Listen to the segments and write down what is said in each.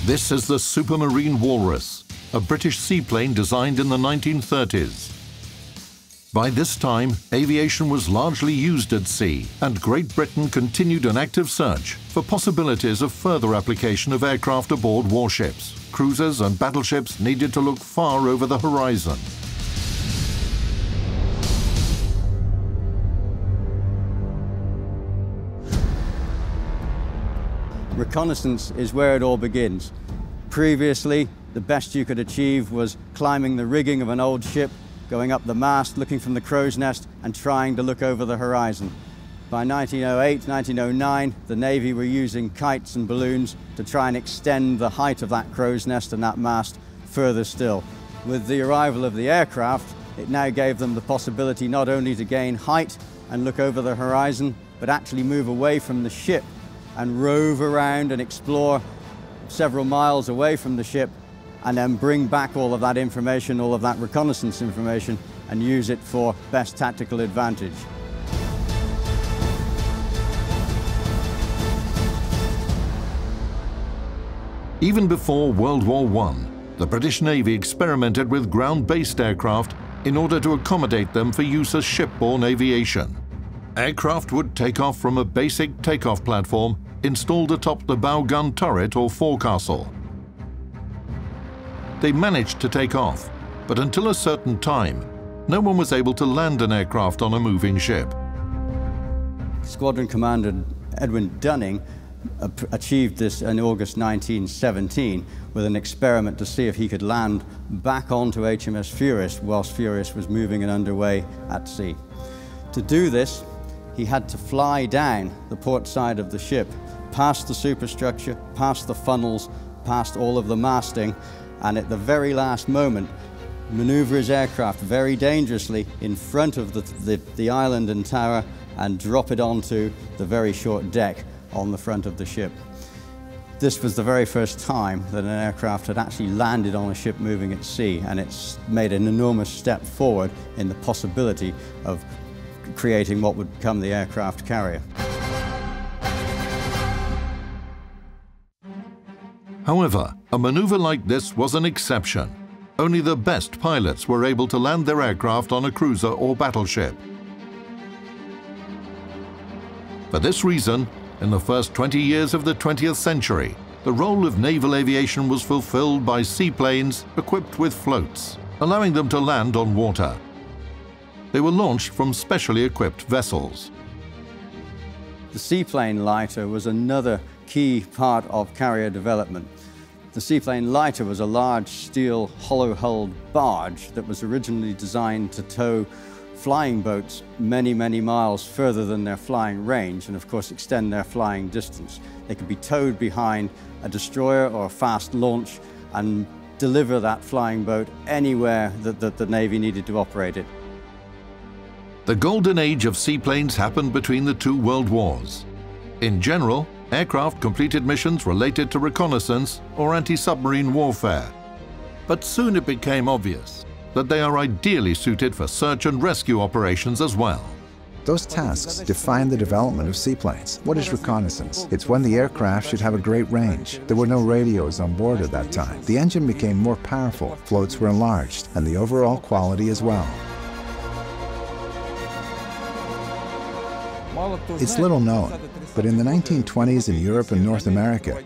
This is the Supermarine Walrus, a British seaplane designed in the 1930s. By this time, aviation was largely used at sea, and Great Britain continued an active search for possibilities of further application of aircraft aboard warships. Cruisers and battleships needed to look far over the horizon. Reconnaissance is where it all begins. Previously, the best you could achieve was climbing the rigging of an old ship, going up the mast, looking from the crow's nest, and trying to look over the horizon. By 1908, 1909, the Navy were using kites and balloons to try and extend the height of that crow's nest and that mast further still. With the arrival of the aircraft, it now gave them the possibility not only to gain height and look over the horizon, but actually move away from the ship and rove around and explore several miles away from the ship, and then bring back all of that information, all of that reconnaissance information, and use it for best tactical advantage. Even before World War I, the British Navy experimented with ground-based aircraft in order to accommodate them for use as shipborne aviation. Aircraft would take off from a basic takeoff platform installed atop the bow gun turret or forecastle. They managed to take off, but until a certain time, no one was able to land an aircraft on a moving ship. Squadron Commander Edwin Dunning achieved this in August 1917 with an experiment to see if he could land back onto HMS Furious whilst Furious was moving and underway at sea. To do this, he had to fly down the port side of the ship, past the superstructure, past the funnels, past all of the masting, and at the very last moment, maneuver his aircraft very dangerously in front of the island and tower and drop it onto the very short deck on the front of the ship. This was the very first time that an aircraft had actually landed on a ship moving at sea, and it's made an enormous step forward in the possibility of creating what would become the aircraft carrier. However, a maneuver like this was an exception. Only the best pilots were able to land their aircraft on a cruiser or battleship. For this reason, in the first 20 years of the 20th century, the role of naval aviation was fulfilled by seaplanes equipped with floats, allowing them to land on water. They were launched from specially equipped vessels. The seaplane lighter was another key part of carrier development. The seaplane lighter was a large steel hollow-hulled barge that was originally designed to tow flying boats many, many miles further than their flying range, and of course extend their flying distance. They could be towed behind a destroyer or a fast launch and deliver that flying boat anywhere that the Navy needed to operate it. The golden age of seaplanes happened between the two world wars. In general, aircraft completed missions related to reconnaissance or anti-submarine warfare. But soon it became obvious that they are ideally suited for search and rescue operations as well. Those tasks define the development of seaplanes. What is reconnaissance? It's when the aircraft should have a great range. There were no radios on board at that time. The engine became more powerful, floats were enlarged, and the overall quality as well. It's little known, but in the 1920s in Europe and North America,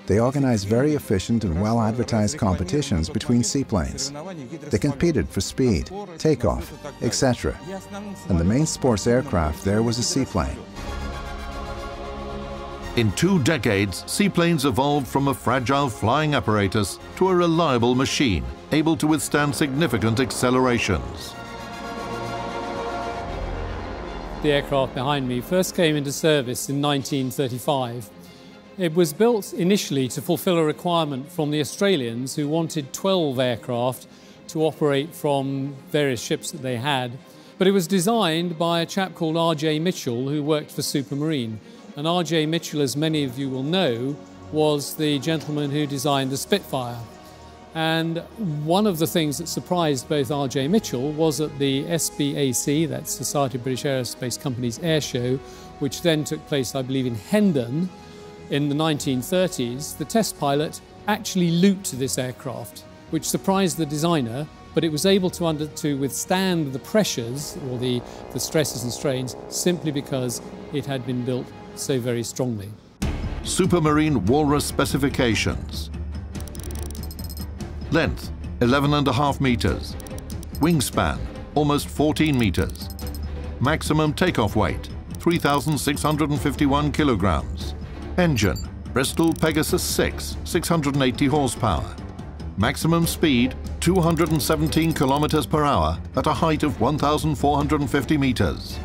they organized very efficient and well-advertised competitions between seaplanes. They competed for speed, takeoff, etc. And the main sports aircraft there was a seaplane. In 2 decades, seaplanes evolved from a fragile flying apparatus to a reliable machine, able to withstand significant accelerations. The aircraft behind me first came into service in 1935. It was built initially to fulfill a requirement from the Australians, who wanted 12 aircraft to operate from various ships that they had. But it was designed by a chap called R.J. Mitchell, who worked for Supermarine. And R.J. Mitchell, as many of you will know, was the gentleman who designed the Spitfire. And one of the things that surprised both R.J. Mitchell was at the SBAC, that's Society of British Aerospace Companies Air Show, which then took place, I believe, in Hendon in the 1930s. The test pilot actually loot this aircraft, which surprised the designer, but it was able to withstand the pressures or the stresses and strains simply because it had been built so very strongly. Supermarine Walrus specifications. Length, 11.5 meters. Wingspan, almost 14 meters. Maximum takeoff weight, 3,651 kilograms. Engine, Bristol Pegasus 6, 680 horsepower. Maximum speed, 217 kilometers per hour at a height of 1,450 meters.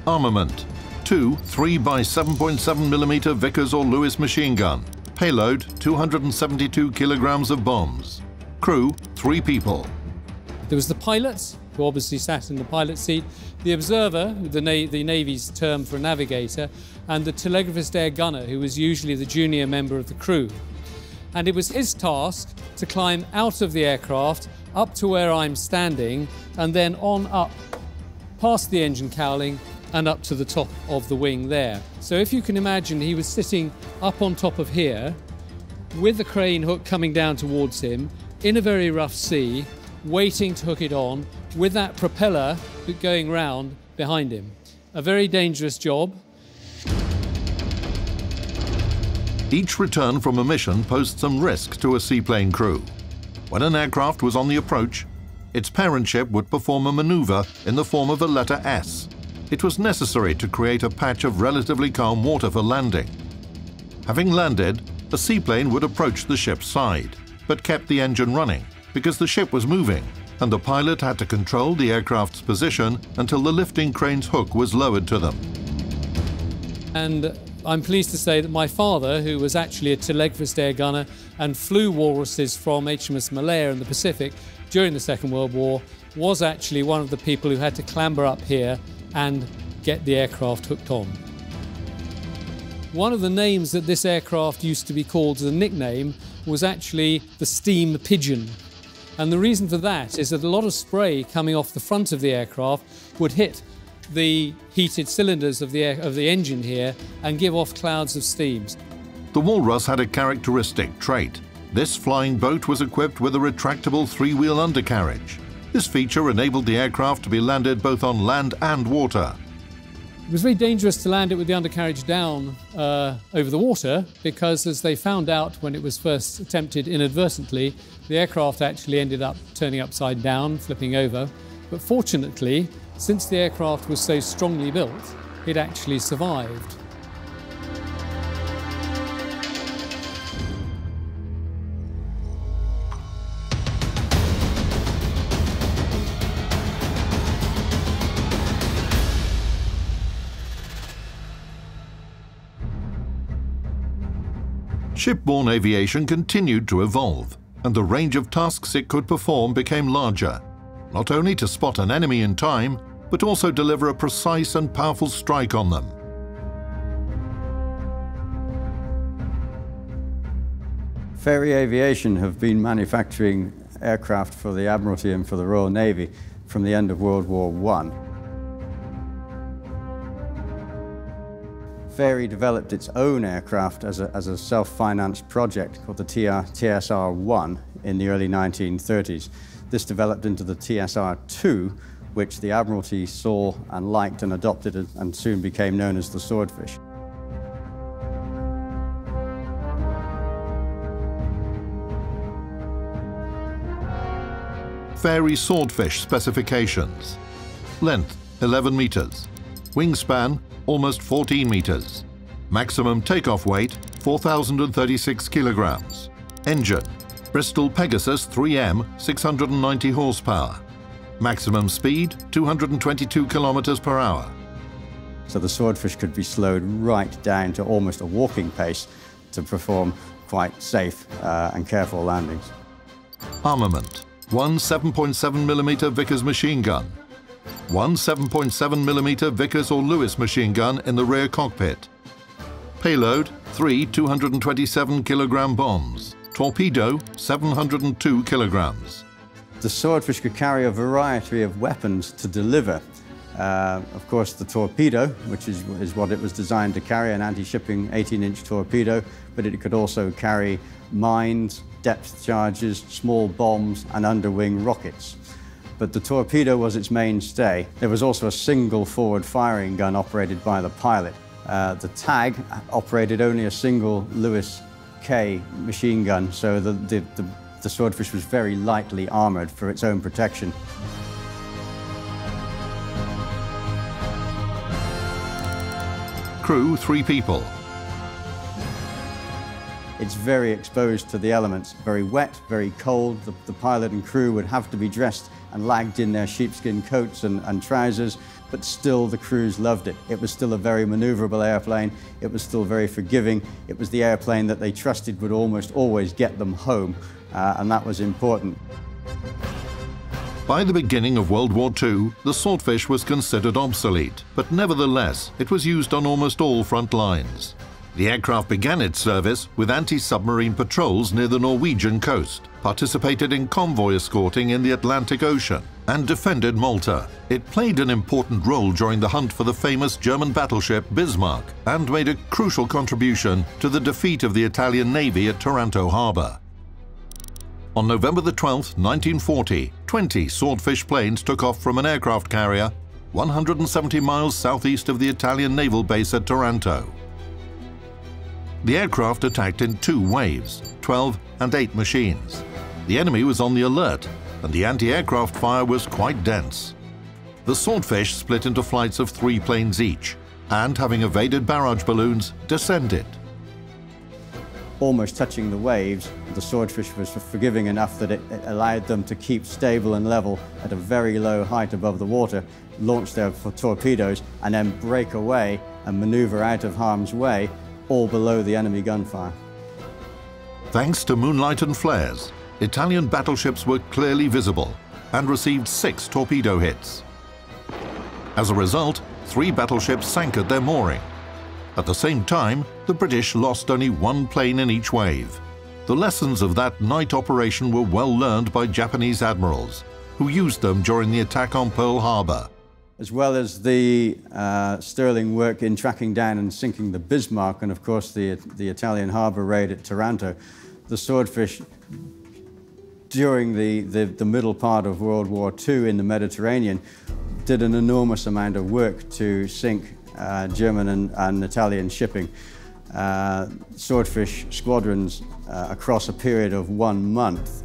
Armament, 2 3x7.7mm Vickers or Lewis machine gun. Payload, 272 kilograms of bombs. Crew, 3 people. There was the pilot, who obviously sat in the pilot seat, the observer, the Navy's term for a navigator, and the telegraphist air gunner, who was usually the junior member of the crew. And it was his task to climb out of the aircraft, up to where I'm standing, and then on up, past the engine cowling, and up to the top of the wing there. So if you can imagine, he was sitting up on top of here, with the crane hook coming down towards him, in a very rough sea, waiting to hook it on, with that propeller going round behind him. A very dangerous job. Each return from a mission posed some risk to a seaplane crew. When an aircraft was on the approach, its parent ship would perform a maneuver in the form of a letter S. It was necessary to create a patch of relatively calm water for landing. Having landed, a seaplane would approach the ship's side, but kept the engine running because the ship was moving, and the pilot had to control the aircraft's position until the lifting crane's hook was lowered to them. And I'm pleased to say that my father, who was actually a telegraphist air gunner and flew walruses from HMS Malaya in the Pacific during the Second World War, was actually one of the people who had to clamber up here and get the aircraft hooked on. One of the names that this aircraft used to be called as a nickname was actually the steam pigeon. And the reason for that is that a lot of spray coming off the front of the aircraft would hit the heated cylinders of the engine here and give off clouds of steam. The Walrus had a characteristic trait. This flying boat was equipped with a retractable 3-wheel undercarriage. This feature enabled the aircraft to be landed both on land and water. It was very dangerous to land it with the undercarriage down over the water because, as they found out when it was first attempted inadvertently, the aircraft actually ended up turning upside down, flipping over. But fortunately, since the aircraft was so strongly built, it actually survived. Shipborne aviation continued to evolve, and the range of tasks it could perform became larger, not only to spot an enemy in time, but also deliver a precise and powerful strike on them. Fairey Aviation have been manufacturing aircraft for the Admiralty and for the Royal Navy from the end of World War I. Fairey developed its own aircraft as a self-financed project called the TSR-1 in the early 1930s. This developed into the TSR-2, which the Admiralty saw and liked and adopted and soon became known as the Swordfish. Fairey Swordfish specifications. Length, 11 meters. Wingspan, almost 14 meters. Maximum takeoff weight, 4,036 kilograms. Engine, Bristol Pegasus 3M, 690 horsepower. Maximum speed, 222 kilometers per hour. So the Swordfish could be slowed right down to almost a walking pace to perform quite safe and careful landings. Armament, one 7.7mm Vickers machine gun. One 7.7mm Vickers or Lewis machine gun in the rear cockpit. Payload, 3 227-kilogram bombs. Torpedo, 702 kilograms. The Swordfish could carry a variety of weapons to deliver. Of course, the torpedo, which is what it was designed to carry, an anti-shipping 18-inch torpedo, but it could also carry mines, depth charges, small bombs, and underwing rockets. But the torpedo was its mainstay. There was also a single forward firing gun operated by the pilot. The TAG operated only a single Lewis K machine gun, so the Swordfish was very lightly armored for its own protection. Crew, 3 people. It's very exposed to the elements, very wet, very cold. The pilot and crew would have to be dressed and lagged in their sheepskin coats and trousers, but still the crews loved it. It was still a very maneuverable airplane. It was still very forgiving. It was the airplane that they trusted would almost always get them home, and that was important. By the beginning of World War II, the Swordfish was considered obsolete, but nevertheless, it was used on almost all front lines. The aircraft began its service with anti-submarine patrols near the Norwegian coast, participated in convoy escorting in the Atlantic Ocean, and defended Malta. It played an important role during the hunt for the famous German battleship Bismarck, and made a crucial contribution to the defeat of the Italian Navy at Taranto Harbour. On November the 12th, 1940, 20 Swordfish planes took off from an aircraft carrier 170 miles southeast of the Italian naval base at Taranto. The aircraft attacked in 2 waves, 12 and 8 machines. The enemy was on the alert, and the anti-aircraft fire was quite dense. The Swordfish split into flights of 3 planes each, and having evaded barrage balloons, descended. Almost touching the waves, the Swordfish was forgiving enough that it allowed them to keep stable and level at a very low height above the water, launch their torpedoes, and then break away and maneuver out of harm's way, all below the enemy gunfire. Thanks to moonlight and flares, Italian battleships were clearly visible and received 6 torpedo hits. As a result, 3 battleships sank at their mooring. At the same time, the British lost only 1 plane in each wave. The lessons of that night operation were well learned by Japanese admirals, who used them during the attack on Pearl Harbor. As well as the sterling work in tracking down and sinking the Bismarck, and of course the Italian harbour raid at Taranto, the Swordfish, during the middle part of World War II in the Mediterranean, did an enormous amount of work to sink German and Italian shipping. Swordfish squadrons across a period of 1 month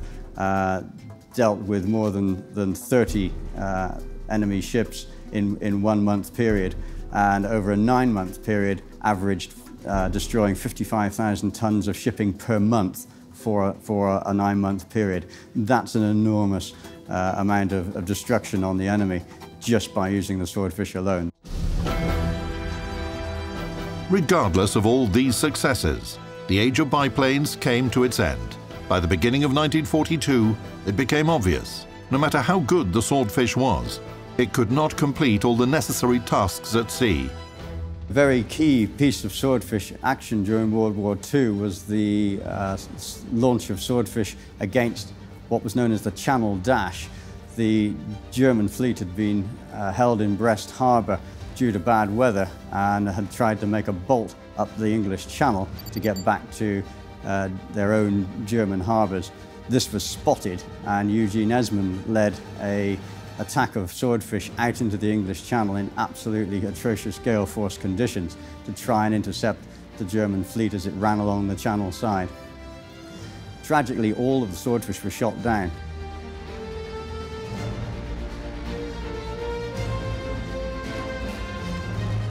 dealt with more than 30 enemy ships in 1 month period, and over a 9-month period averaged destroying 55,000 tons of shipping per month for a 9-month period. That's an enormous amount of destruction on the enemy just by using the Swordfish alone. Regardless of all these successes, the age of biplanes came to its end. By the beginning of 1942, it became obvious, no matter how good the Swordfish was, it could not complete all the necessary tasks at sea. A very key piece of Swordfish action during World War II was the launch of Swordfish against what was known as the Channel Dash. The German fleet had been held in Brest Harbour due to bad weather and had tried to make a bolt up the English Channel to get back to their own German harbours. This was spotted, and Eugene Esmond led an attack of Swordfish out into the English Channel in absolutely atrocious gale force conditions to try and intercept the German fleet as it ran along the Channel side. Tragically, all of the Swordfish were shot down.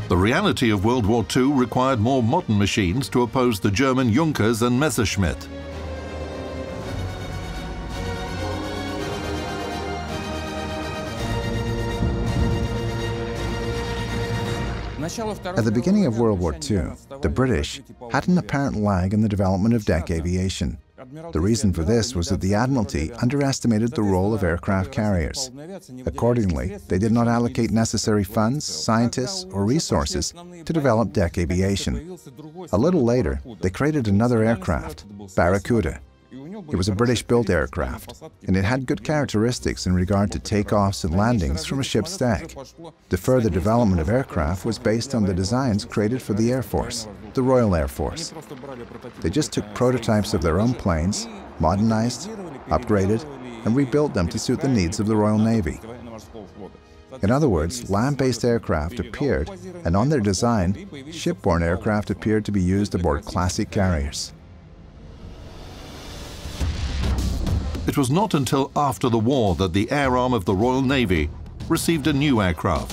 The reality of World War II required more modern machines to oppose the German Junkers and Messerschmitt. At the beginning of World War II, the British had an apparent lag in the development of deck aviation. The reason for this was that the Admiralty underestimated the role of aircraft carriers. Accordingly, they did not allocate necessary funds, scientists, or resources to develop deck aviation. A little later, they created another aircraft, Barracuda. It was a British-built aircraft, and it had good characteristics in regard to takeoffs and landings from a ship's deck. The further development of aircraft was based on the designs created for the Air Force, the Royal Air Force. They just took prototypes of their own planes, modernized, upgraded, and rebuilt them to suit the needs of the Royal Navy. In other words, land-based aircraft appeared, and on their design, shipborne aircraft appeared to be used aboard classic carriers. It was not until after the war that the air arm of the Royal Navy received a new aircraft.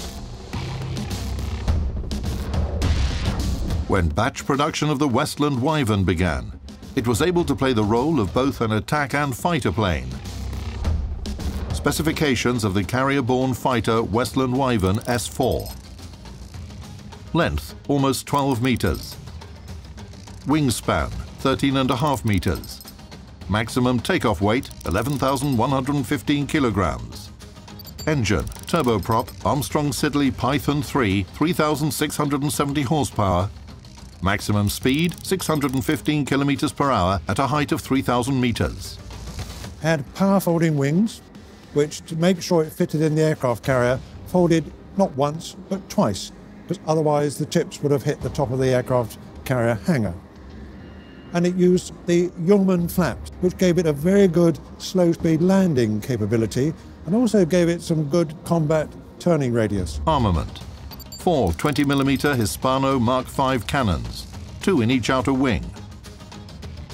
When batch production of the Westland Wyvern began, it was able to play the role of both an attack and fighter plane. Specifications of the carrier-borne fighter Westland Wyvern S4. Length, almost 12 meters. Wingspan, 13.5 meters. Maximum takeoff weight, 11,115 kilograms. Engine, turboprop, Armstrong Siddeley Python 3, 3,670 horsepower. Maximum speed, 615 kilometers per hour at a height of 3,000 meters. Had power-folding wings, which, to make sure it fitted in the aircraft carrier, folded not once, but twice, because otherwise the tips would have hit the top of the aircraft carrier hangar. And it used the Ullmann flaps, which gave it a very good slow-speed landing capability, and also gave it some good combat turning radius. Armament. 4 20mm Hispano Mark V cannons, 2 in each outer wing.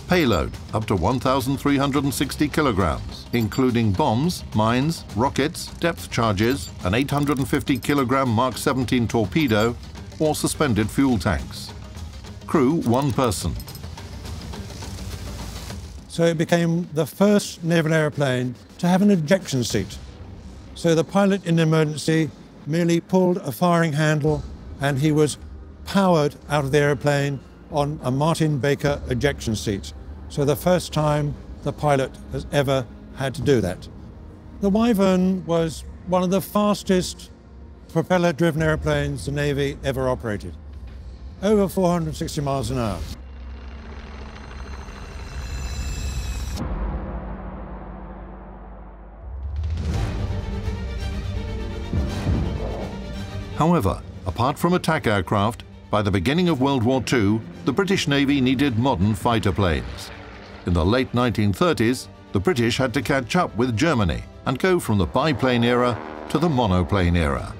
Payload up to 1,360 kilograms, including bombs, mines, rockets, depth charges, an 850-kilogram Mark 17 torpedo, or suspended fuel tanks. Crew 1 person. So it became the first naval airplane to have an ejection seat. So the pilot in emergency merely pulled a firing handle and he was powered out of the airplane on a Martin Baker ejection seat. So the first time the pilot has ever had to do that. The Wyvern was one of the fastest propeller-driven airplanes the Navy ever operated. Over 460 miles an hour. However, apart from attack aircraft, by the beginning of World War II, the British Navy needed modern fighter planes. In the late 1930s, the British had to catch up with Germany and go from the biplane era to the monoplane era.